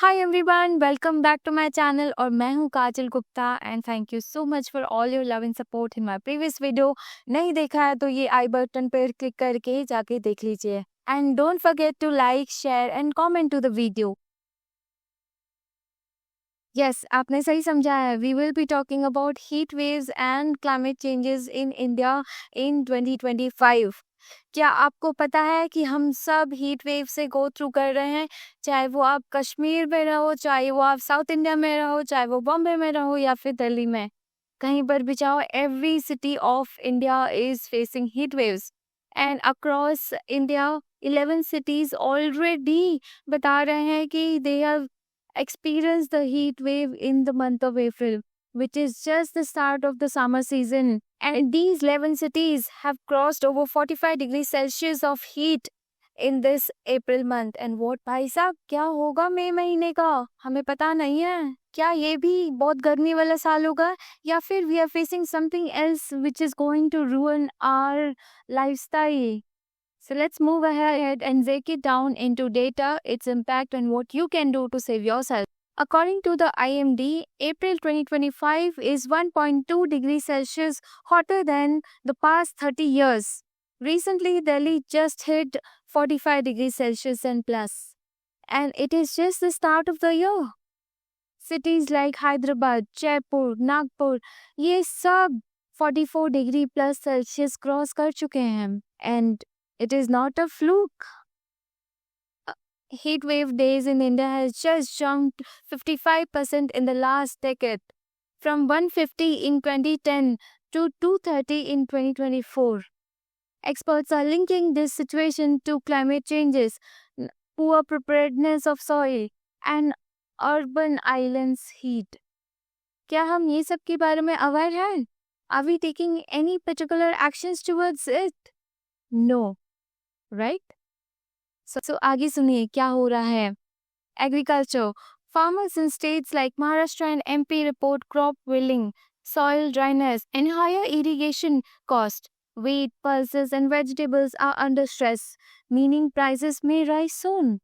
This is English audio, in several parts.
Hi everyone, welcome back to my channel और मैं हूं Kajal Gupta and thank you so much for all your love and support in my previous video. नहीं देखा है तो ये आई बटन पर क्लिक करके जाके देख लीजिए and don't forget to like share and comment to the video. Yes, आपने सही समझा है। We will be talking about heat waves and climate changes in India in 2025। क्या आपको पता है कि हम सब हीट वेव से गो थ्रू कर रहे हैं? चाहे वो आप कश्मीर में रहो, चाहे वो आप साउथ इंडिया में रहो, चाहे वो बॉम्बे में रहो या फिर दिल्ली में, कहीं पर भी जाओ, every city of India is facing heat waves and across India 11 cities already बता रहे हैं कि they have experienced the heat wave in the month of April, which is just the start of the summer season. And these 11 cities have crossed over 45 degrees Celsius of heat in this April month. And what भाई साहब क्या होगा मई महीने का हमें पता नहीं है। क्या ये भी बहुत गर्मी वाला साल होगा या फिर we are facing something else which is going to ruin our lifestyle? So let's move ahead and break it down into data, its impact, and what you can do to save yourself. According to the IMD, April 2025 is 1.2 degrees Celsius hotter than the past 30 years. Recently, Delhi just hit 45 degrees Celsius and plus. And it is just the start of the year. Cities like Hyderabad, Jaipur, Nagpur, ये सब 44 degree plus Celsius cross कर चुके हैं and it is not a fluke. Heat wave days in India has just jumped 55% in the last decade, from 150 in 2010 to 230 in 2024. Experts are linking this situation to climate changes, poor preparedness of soil, and urban islands heat. क्या हम ये सब के बारे में aware हैं? Are we taking any particular actions towards it? No, right? So आगे सुनिए क्या हो रहा है। Agriculture. Farmers in states like Maharashtra and MP report crop willing, soil dryness, and higher irrigation cost. Wheat, pulses, and vegetables are under stress, meaning prices may rise soon.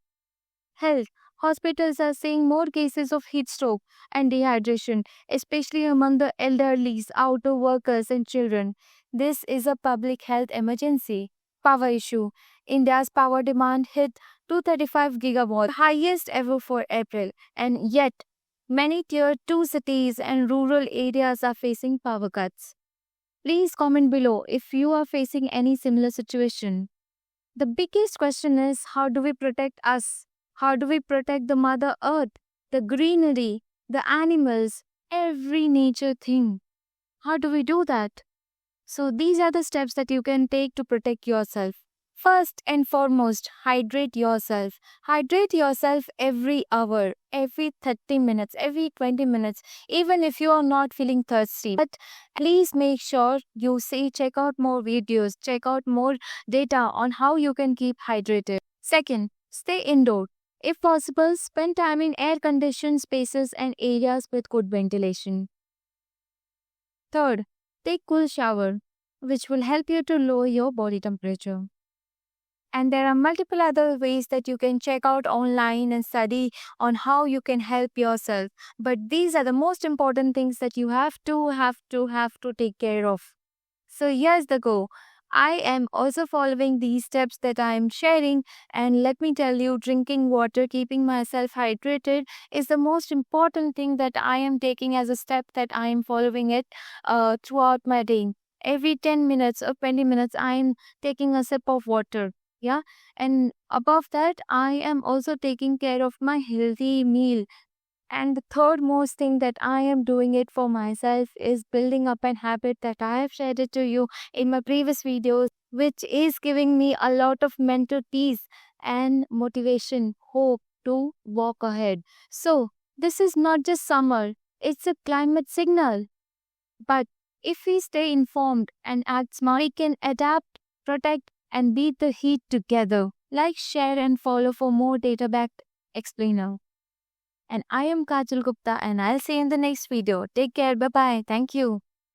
Health. Hospitals are seeing more cases of heat stroke and dehydration, especially among the elderly, outdoor workers, and children. This is a public health emergency. Power issue. India's power demand hit 235 gigawatt, highest ever for April, and yet many tier 2 cities and rural areas are facing power cuts. Please comment below if you are facing any similar situation. The biggest question is, how do we protect us? How do we protect the Mother Earth, the greenery, the animals, every nature thing? How do we do that? So these are the steps that you can take to protect yourself. First and foremost, hydrate yourself. Hydrate yourself every hour, every 30 minutes, every 20 minutes, even if you are not feeling thirsty. But please make sure you check out more videos, check out more data on how you can keep hydrated. Second, stay indoor. If possible, spend time in air-conditioned spaces and areas with good ventilation. Third, take cool shower, which will help you to lower your body temperature. And there are multiple other ways that you can check out online and study on how you can help yourself. But these are the most important things that you have to take care of. So here's the go. I am also following these steps that I am sharing, and let me tell you, drinking water, keeping myself hydrated is the most important thing that I am taking as a step that I am following it throughout my day. Every 10 minutes or 20 minutes, I am taking a sip of water. Yeah, and above that, I am also taking care of my healthy meal. And the third most thing that I am doing it for myself is building up an habit that I have shared it to you in my previous videos, which is giving me a lot of mental peace and motivation, hope to walk ahead. So, this is not just summer, it's a climate signal. But if we stay informed and act smart, we can adapt, protect, and beat the heat together. Like, share, and follow for more data backed explainer. And I am Kajal Gupta, and I'll see you in the next video. Take care. Bye bye. Thank you.